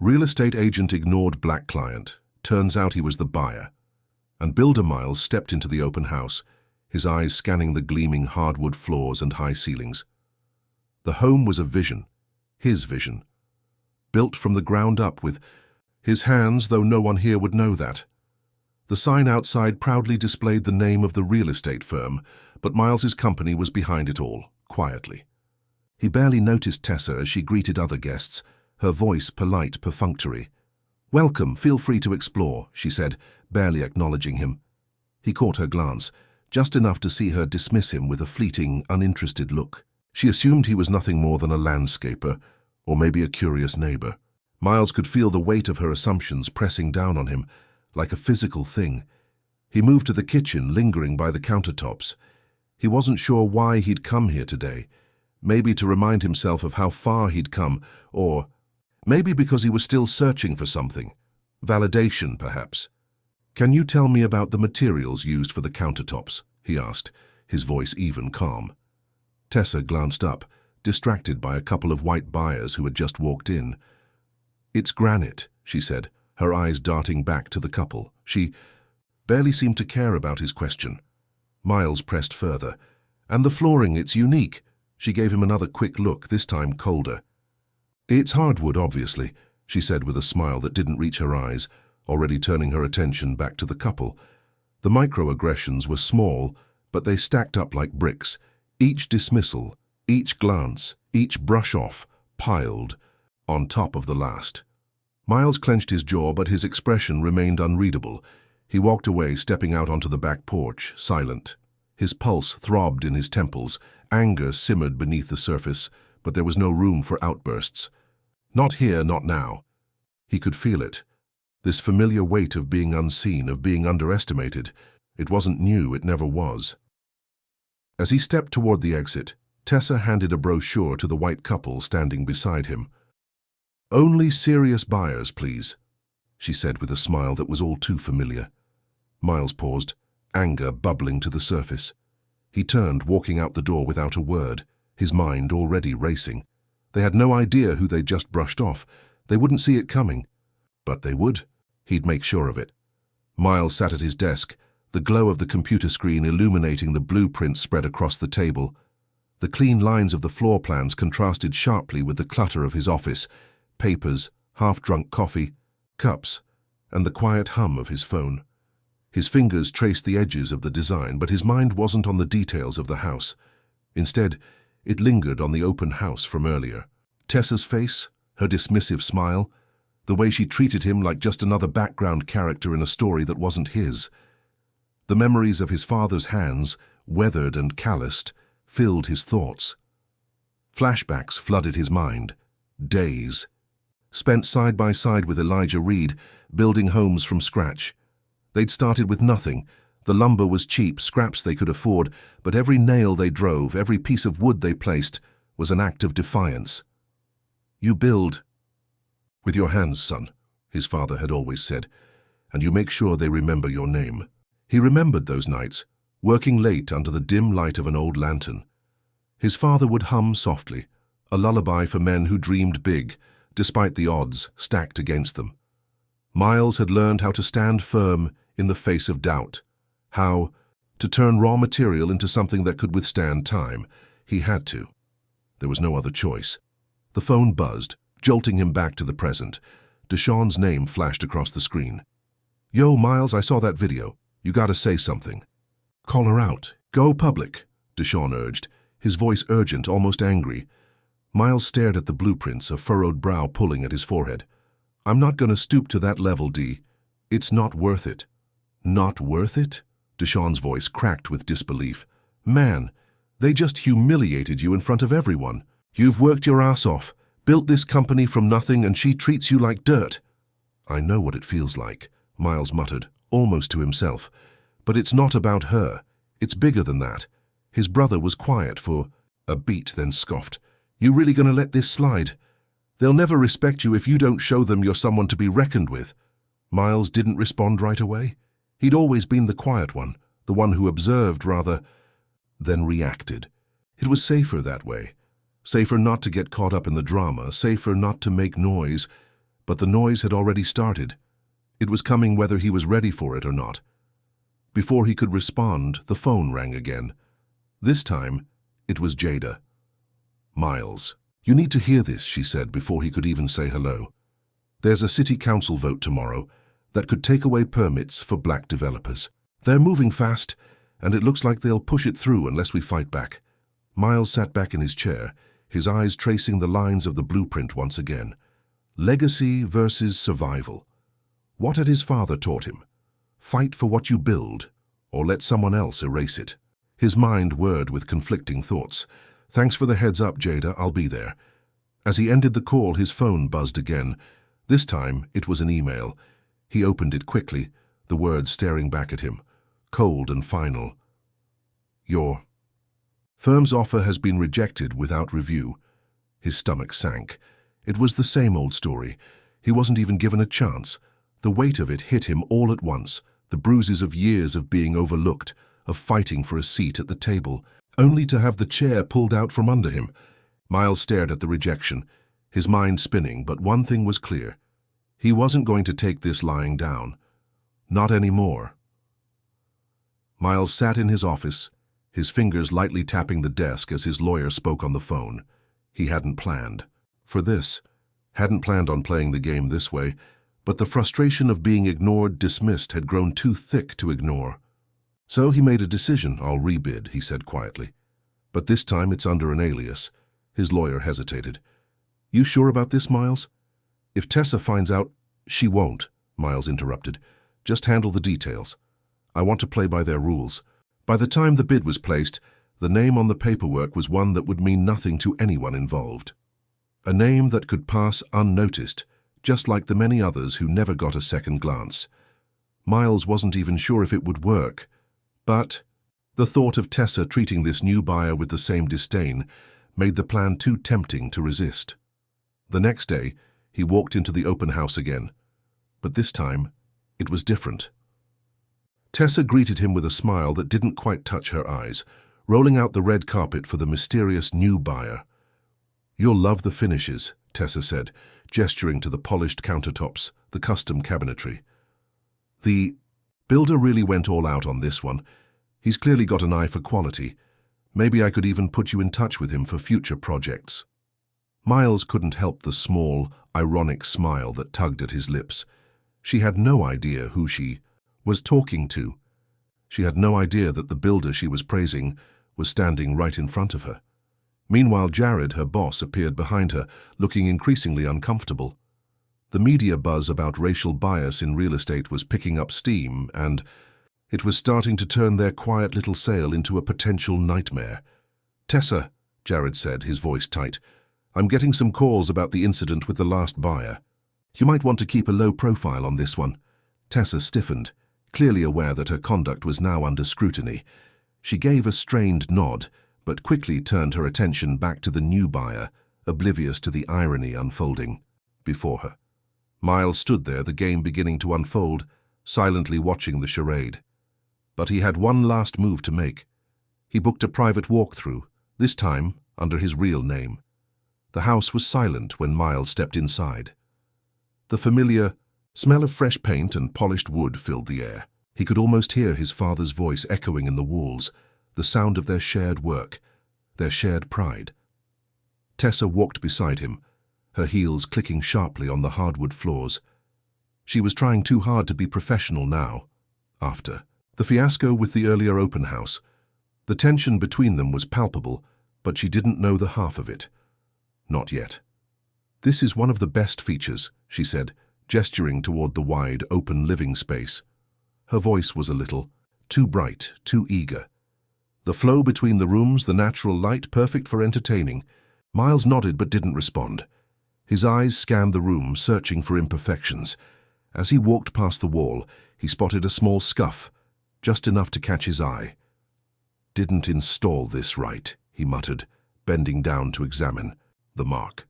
Real estate agent ignored black client. Turns out he was the buyer. And builder Miles stepped into the open house, his eyes scanning the gleaming hardwood floors and high ceilings. The home was a vision, his vision, built from the ground up with his hands, though no one here would know that. The sign outside proudly displayed the name of the real estate firm, but Miles's company was behind it all, quietly. He barely noticed Tessa as she greeted other guests, her voice polite, perfunctory. "Welcome, feel free to explore," she said, barely acknowledging him. He caught her glance, just enough to see her dismiss him with a fleeting, uninterested look. She assumed he was nothing more than a landscaper, or maybe a curious neighbor. Miles could feel the weight of her assumptions pressing down on him, like a physical thing. He moved to the kitchen, lingering by the countertops. He wasn't sure why he'd come here today. Maybe to remind himself of how far he'd come, or maybe because he was still searching for something. Validation, perhaps. "Can you tell me about the materials used for the countertops?" he asked, his voice even calm. Tessa glanced up, distracted by a couple of white buyers who had just walked in. "It's granite," she said, her eyes darting back to the couple. She barely seemed to care about his question. Miles pressed further. "And the flooring, it's unique." She gave him another quick look, this time colder. "It's hardwood, obviously," she said with a smile that didn't reach her eyes, already turning her attention back to the couple. The microaggressions were small, but they stacked up like bricks. Each dismissal, each glance, each brush-off, piled on top of the last. Miles clenched his jaw, but his expression remained unreadable. He walked away, stepping out onto the back porch, silent. His pulse throbbed in his temples. Anger simmered beneath the surface, but there was no room for outbursts. Not here, not now. He could feel it. This familiar weight of being unseen, of being underestimated. It wasn't new, it never was. As he stepped toward the exit, Tessa handed a brochure to the white couple standing beside him. "Only serious buyers, please," she said with a smile that was all too familiar. Miles paused, anger bubbling to the surface. He turned, walking out the door without a word, his mind already racing. They had no idea who they'd just brushed off. They wouldn't see it coming. But they would. He'd make sure of it. Miles sat at his desk, the glow of the computer screen illuminating the blueprints spread across the table. The clean lines of the floor plans contrasted sharply with the clutter of his office, papers, half-drunk coffee, cups, and the quiet hum of his phone. His fingers traced the edges of the design, but his mind wasn't on the details of the house. Instead, it lingered on the open house from earlier. Tessa's face, her dismissive smile, the way she treated him like just another background character in a story that wasn't his. The memories of his father's hands, weathered and calloused, filled his thoughts. Flashbacks flooded his mind. Days spent side by side with Elijah Reed, building homes from scratch. They'd started with nothing. The lumber was cheap, scraps they could afford, but every nail they drove, every piece of wood they placed, was an act of defiance. "You build with your hands, son," his father had always said, "and you make sure they remember your name." He remembered those nights, working late under the dim light of an old lantern. His father would hum softly, a lullaby for men who dreamed big, despite the odds stacked against them. Miles had learned how to stand firm in the face of doubt, how to turn raw material into something that could withstand time. He had to. There was no other choice. The phone buzzed, jolting him back to the present. Deshawn's name flashed across the screen. "Yo, Miles, I saw that video. You gotta say something." "Call her out. Go public," Deshawn urged, his voice urgent, almost angry. Miles stared at the blueprints, a furrowed brow pulling at his forehead. "I'm not gonna stoop to that level, D. It's not worth it." "Not worth it?" Deshawn's voice cracked with disbelief. "Man, they just humiliated you in front of everyone. You've worked your ass off, built this company from nothing, and she treats you like dirt." "I know what it feels like," Miles muttered, almost to himself. "But it's not about her. It's bigger than that." His brother was quiet for a beat, then scoffed. "You really gonna let this slide? They'll never respect you if you don't show them you're someone to be reckoned with." Miles didn't respond right away. He'd always been the quiet one, the one who observed rather than reacted. It was safer that way. Safer not to get caught up in the drama, safer not to make noise. But the noise had already started. It was coming whether he was ready for it or not. Before he could respond, the phone rang again. This time, it was Jada. "Miles, you need to hear this," she said before he could even say hello. "There's a city council vote tomorrow that could take away permits for black developers. They're moving fast, and it looks like they'll push it through unless we fight back." Miles sat back in his chair, his eyes tracing the lines of the blueprint once again. Legacy versus survival. What had his father taught him? Fight for what you build, or let someone else erase it. His mind whirred with conflicting thoughts. "Thanks for the heads up, Jada, I'll be there." As he ended the call, his phone buzzed again. This time, it was an email. He opened it quickly, the words staring back at him, cold and final. "Your firm's offer has been rejected without review." His stomach sank. It was the same old story. He wasn't even given a chance. The weight of it hit him all at once, the bruises of years of being overlooked, of fighting for a seat at the table, only to have the chair pulled out from under him. Miles stared at the rejection, his mind spinning, but one thing was clear. He wasn't going to take this lying down. Not anymore. Miles sat in his office, his fingers lightly tapping the desk as his lawyer spoke on the phone. He hadn't planned for this, hadn't planned on playing the game this way, but the frustration of being ignored, dismissed, had grown too thick to ignore. "So he made a decision. I'll rebid," he said quietly. "But this time it's under an alias." His lawyer hesitated. "You sure about this, Miles?" "If Tessa finds out—" "She won't," Miles interrupted. "Just handle the details. I want to play by their rules." By the time the bid was placed, the name on the paperwork was one that would mean nothing to anyone involved. A name that could pass unnoticed, just like the many others who never got a second glance. Miles wasn't even sure if it would work, but the thought of Tessa treating this new buyer with the same disdain made the plan too tempting to resist. The next day, he walked into the open house again, but this time, it was different. Tessa greeted him with a smile that didn't quite touch her eyes, rolling out the red carpet for the mysterious new buyer. "You'll love the finishes," Tessa said, gesturing to the polished countertops, the custom cabinetry. "The builder really went all out on this one. He's clearly got an eye for quality. Maybe I could even put you in touch with him for future projects." Miles couldn't help the small, ironic smile that tugged at his lips. She had no idea who she was talking to. She had no idea that the builder she was praising was standing right in front of her. Meanwhile, Jared, her boss, appeared behind her, looking increasingly uncomfortable. The media buzz about racial bias in real estate was picking up steam, and it was starting to turn their quiet little sale into a potential nightmare. "Tessa," Jared said, his voice tight, "I'm getting some calls about the incident with the last buyer. You might want to keep a low profile on this one." Tessa stiffened, clearly aware that her conduct was now under scrutiny. She gave a strained nod, but quickly turned her attention back to the new buyer, oblivious to the irony unfolding before her. Miles stood there, the game beginning to unfold, silently watching the charade. But he had one last move to make. He booked a private walkthrough, this time under his real name. The house was silent when Miles stepped inside. The familiar smell of fresh paint and polished wood filled the air. He could almost hear his father's voice echoing in the walls, the sound of their shared work, their shared pride. Tessa walked beside him, her heels clicking sharply on the hardwood floors. She was trying too hard to be professional now, after the fiasco with the earlier open house. The tension between them was palpable, but she didn't know the half of it. Not yet. "This is one of the best features," she said, gesturing toward the wide, open living space. Her voice was a little too bright, too eager. The flow between the rooms, the natural light, perfect for entertaining. Miles nodded but didn't respond. His eyes scanned the room, searching for imperfections. As he walked past the wall, he spotted a small scuff, just enough to catch his eye. "Didn't install this right," he muttered, bending down to examine the mark.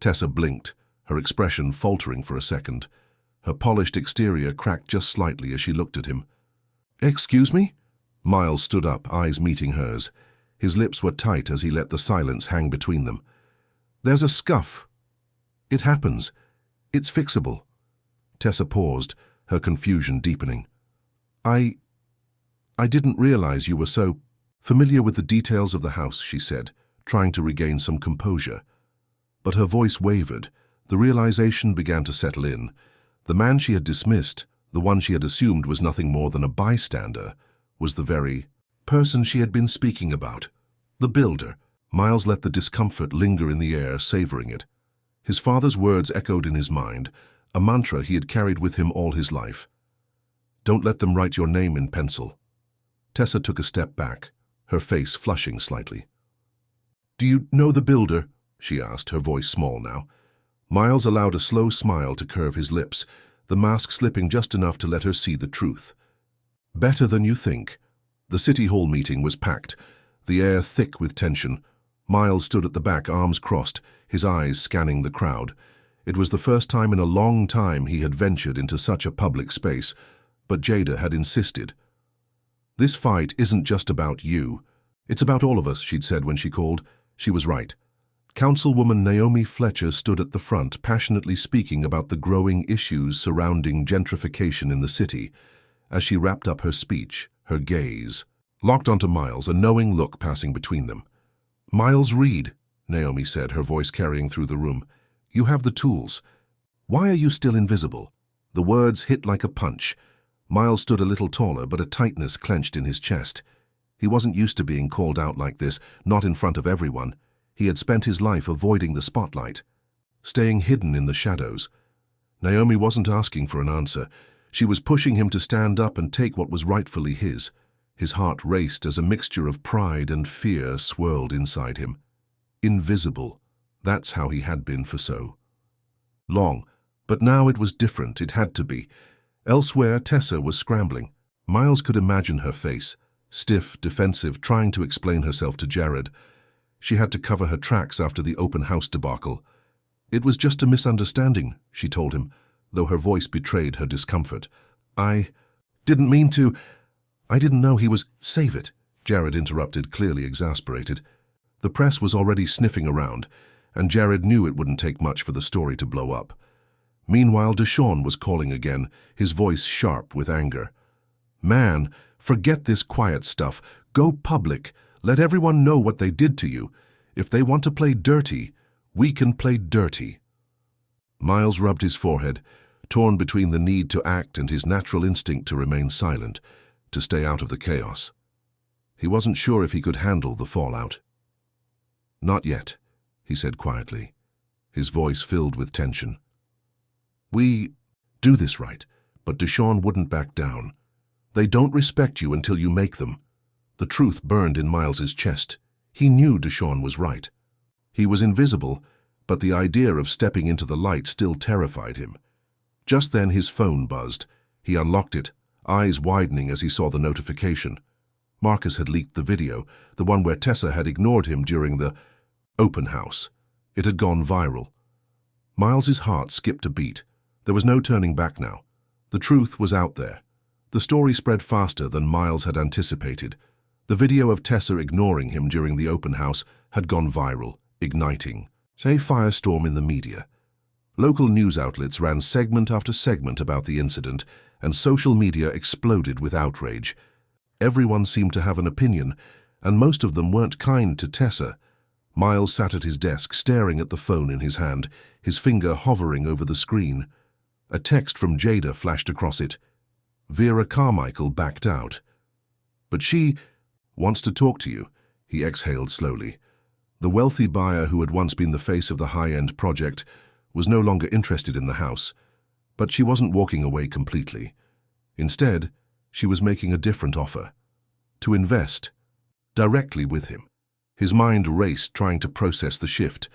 Tessa blinked, her expression faltering for a second. Her polished exterior cracked just slightly as she looked at him. "Excuse me?" Miles stood up, eyes meeting hers. His lips were tight as he let the silence hang between them. "There's a scuff. It happens. It's fixable. Tessa paused, her confusion deepening. I didn't realize you were so familiar with the details of the house, she said, trying to regain some composure. But her voice wavered. The realization began to settle in. The man she had dismissed, the one she had assumed was nothing more than a bystander, was the very person she had been speaking about. The builder. Miles let the discomfort linger in the air, savoring it. His father's words echoed in his mind, a mantra he had carried with him all his life. Don't let them write your name in pencil. Tessa took a step back, her face flushing slightly. Do you know the builder? She asked, her voice small now. Miles allowed a slow smile to curve his lips, the mask slipping just enough to let her see the truth. Better than you think. The City Hall meeting was packed, the air thick with tension. Miles stood at the back, arms crossed, his eyes scanning the crowd. It was the first time in a long time he had ventured into such a public space, but Jada had insisted. This fight isn't just about you. It's about all of us, she'd said when she called. She was right. Councilwoman Naomi Fletcher stood at the front, passionately speaking about the growing issues surrounding gentrification in the city. As she wrapped up her speech, her gaze locked onto Miles, a knowing look passing between them. Miles Reed, Naomi said, her voice carrying through the room. You have the tools. Why are you still invisible? The words hit like a punch. Miles stood a little taller, but a tightness clenched in his chest. He wasn't used to being called out like this, not in front of everyone. He had spent his life avoiding the spotlight, staying hidden in the shadows. Naomi wasn't asking for an answer. She was pushing him to stand up and take what was rightfully his. His heart raced as a mixture of pride and fear swirled inside him. Invisible. That's how he had been for so long. But now it was different. It had to be. Elsewhere, Tessa was scrambling. Miles could imagine her face, stiff, defensive, trying to explain herself to Jared. She had to cover her tracks after the open house debacle. It was just a misunderstanding, she told him, though her voice betrayed her discomfort. I didn't mean to. I didn't know he was. Save it, Jared interrupted, clearly exasperated. The press was already sniffing around, and Jared knew it wouldn't take much for the story to blow up. Meanwhile, Deshawn was calling again, his voice sharp with anger. Man, forget this quiet stuff. Go public. Let everyone know what they did to you. If they want to play dirty, we can play dirty. Miles rubbed his forehead, torn between the need to act and his natural instinct to remain silent, to stay out of the chaos. He wasn't sure if he could handle the fallout. Not yet, he said quietly, his voice filled with tension. We do this right, but Deshawn wouldn't back down. They don't respect you until you make them. The truth burned in Miles's chest. He knew Deshawn was right. He was invisible, but the idea of stepping into the light still terrified him. Just then his phone buzzed. He unlocked it, eyes widening as he saw the notification. Marcus had leaked the video, the one where Tessa had ignored him during the open house. It had gone viral. Miles's heart skipped a beat. There was no turning back now. The truth was out there. The story spread faster than Miles had anticipated. The video of Tessa ignoring him during the open house had gone viral, igniting a firestorm in the media. Local news outlets ran segment after segment about the incident, and social media exploded with outrage. Everyone seemed to have an opinion, and most of them weren't kind to Tessa. Miles sat at his desk, staring at the phone in his hand, his finger hovering over the screen. A text from Jada flashed across it. Vera Carmichael backed out. But she wants to talk to you, he exhaled slowly. The wealthy buyer who had once been the face of the high-end project was no longer interested in the house, but she wasn't walking away completely. Instead, she was making a different offer. To invest directly with him. His mind raced, trying to process the shift.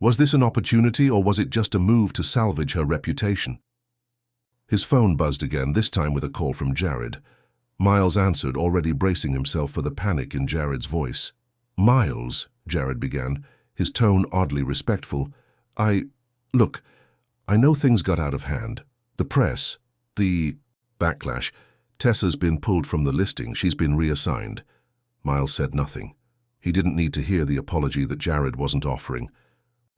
Was this an opportunity, or was it just a move to salvage her reputation? His phone buzzed again, this time with a call from Jared. Miles answered, already bracing himself for the panic in Jared's voice. Miles, Jared began, his tone oddly respectful. Look, I know things got out of hand. The press, the backlash. Tessa's been pulled from the listing. She's been reassigned. Miles said nothing. He didn't need to hear the apology that Jared wasn't offering.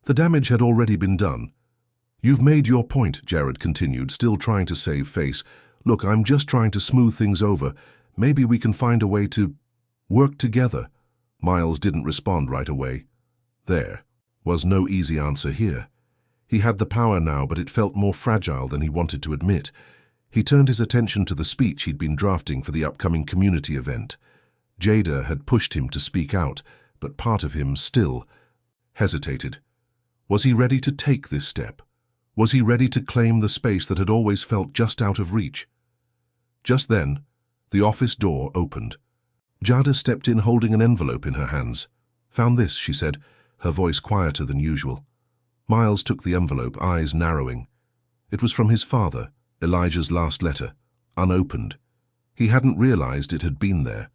The damage had already been done. "You've made your point," Jared continued, still trying to save face. "Look, I'm just trying to smooth things over. Maybe we can find a way to work together." Miles didn't respond right away. There was no easy answer here. He had the power now, but it felt more fragile than he wanted to admit. He turned his attention to the speech he'd been drafting for the upcoming community event. Jada had pushed him to speak out, but part of him still hesitated. Was he ready to take this step? Was he ready to claim the space that had always felt just out of reach? Just then, the office door opened. Jada stepped in holding an envelope in her hands. "Found this," she said, her voice quieter than usual. Miles took the envelope, eyes narrowing. It was from his father, Elijah's last letter, unopened. He hadn't realized it had been there.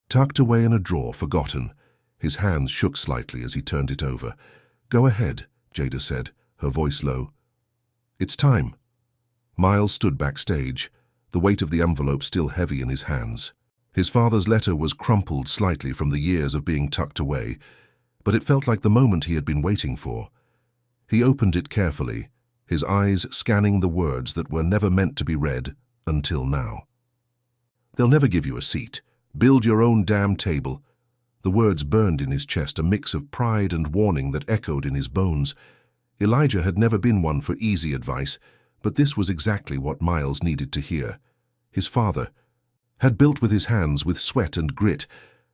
Tucked away in a drawer, forgotten. His hands shook slightly as he turned it over. "Go ahead," Jada said, her voice low. "It's time." Miles stood backstage, the weight of the envelope still heavy in his hands. His father's letter was crumpled slightly from the years of being tucked away, but it felt like the moment he had been waiting for. He opened it carefully, his eyes scanning the words that were never meant to be read until now. "They'll never give you a seat. Build your own damn table." The words burned in his chest, a mix of pride and warning that echoed in his bones. Elijah had never been one for easy advice, but this was exactly what Miles needed to hear. His father had built with his hands, with sweat and grit,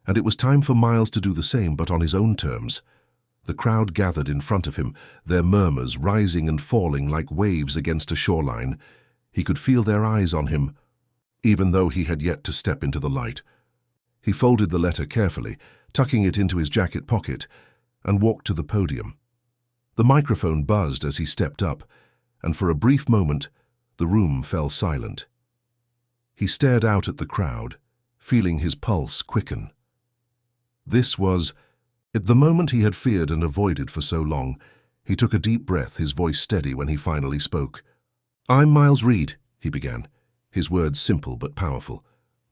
and it was time for Miles to do the same, but on his own terms. The crowd gathered in front of him, their murmurs rising and falling like waves against a shoreline. He could feel their eyes on him, even though he had yet to step into the light. He folded the letter carefully, tucking it into his jacket pocket, and walked to the podium. The microphone buzzed as he stepped up, and for a brief moment, the room fell silent. He stared out at the crowd, feeling his pulse quicken. This was the moment he had feared and avoided for so long. He took a deep breath, his voice steady when he finally spoke. "I'm Miles Reed," he began, his words simple but powerful.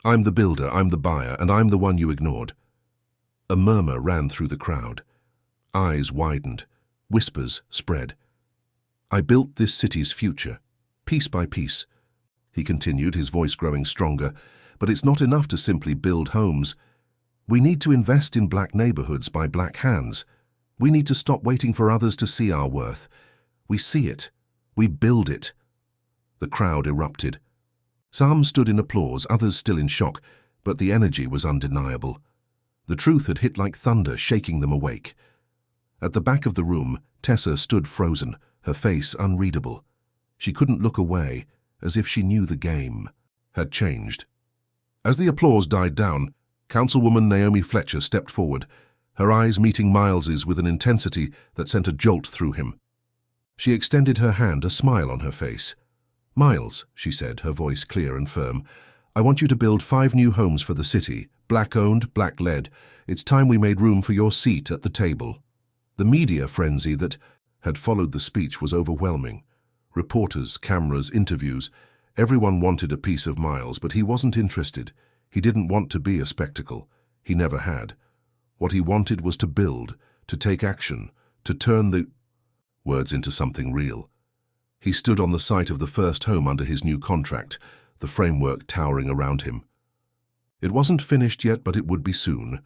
"I'm the builder, I'm the buyer, and I'm the one you ignored." A murmur ran through the crowd. Eyes widened. Whispers spread. "I built this city's future, piece by piece," he continued, his voice growing stronger. "But it's not enough to simply build homes. We need to invest in black neighborhoods by black hands. We need to stop waiting for others to see our worth. We see it. We build it." The crowd erupted. Some stood in applause, others still in shock, but the energy was undeniable. The truth had hit like thunder, shaking them awake. At the back of the room, Tessa stood frozen, her face unreadable. She couldn't look away, as if she knew the game had changed. As the applause died down, Councilwoman Naomi Fletcher stepped forward, her eyes meeting Miles's with an intensity that sent a jolt through him. She extended her hand, a smile on her face. "Miles," she said, her voice clear and firm, "I want you to build 5 new homes for the city, black-owned, black-led. It's time we made room for your seat at the table." The media frenzy that had followed the speech was overwhelming. Reporters, cameras, interviews. Everyone wanted a piece of Miles, but he wasn't interested. He didn't want to be a spectacle. He never had. What he wanted was to build, to take action, to turn the words into something real. He stood on the site of the first home under his new contract, the framework towering around him. It wasn't finished yet, but it would be soon.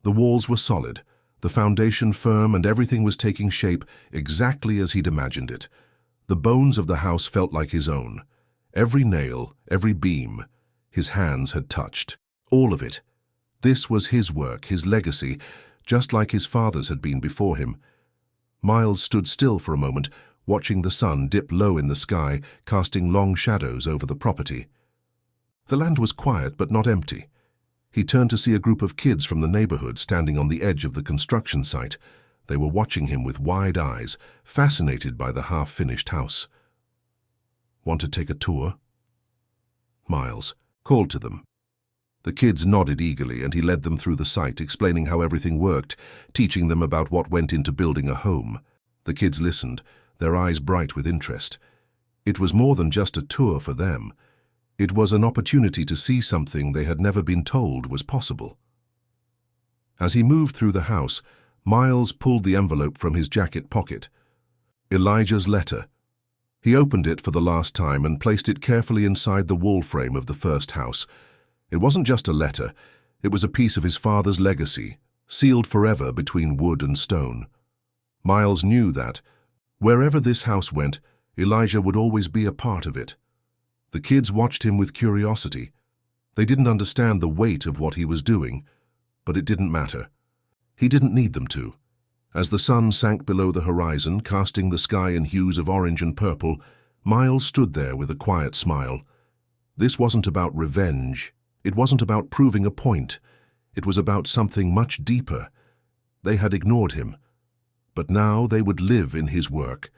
The walls were solid, the foundation firm, and everything was taking shape exactly as he'd imagined it. The bones of the house felt like his own. Every nail, every beam, his hands had touched. All of it. This was his work, his legacy, just like his father's had been before him. Miles stood still for a moment, watching the sun dip low in the sky, casting long shadows over the property. The land was quiet but not empty. He turned to see a group of kids from the neighborhood standing on the edge of the construction site. They were watching him with wide eyes, fascinated by the half-finished house. "Want to take a tour?" Miles called to them. The kids nodded eagerly, and he led them through the site, explaining how everything worked, teaching them about what went into building a home. The kids listened, their eyes bright with interest. It was more than just a tour for them. It was an opportunity to see something they had never been told was possible. As he moved through the house, Miles pulled the envelope from his jacket pocket. Elijah's letter. He opened it for the last time and placed it carefully inside the wall frame of the first house. It wasn't just a letter, it was a piece of his father's legacy, sealed forever between wood and stone. Miles knew that, wherever this house went, Elijah would always be a part of it. The kids watched him with curiosity. They didn't understand the weight of what he was doing, but it didn't matter. He didn't need them to. As the sun sank below the horizon, casting the sky in hues of orange and purple, Miles stood there with a quiet smile. This wasn't about revenge. It wasn't about proving a point. It was about something much deeper. They had ignored him, but now they would live in his work,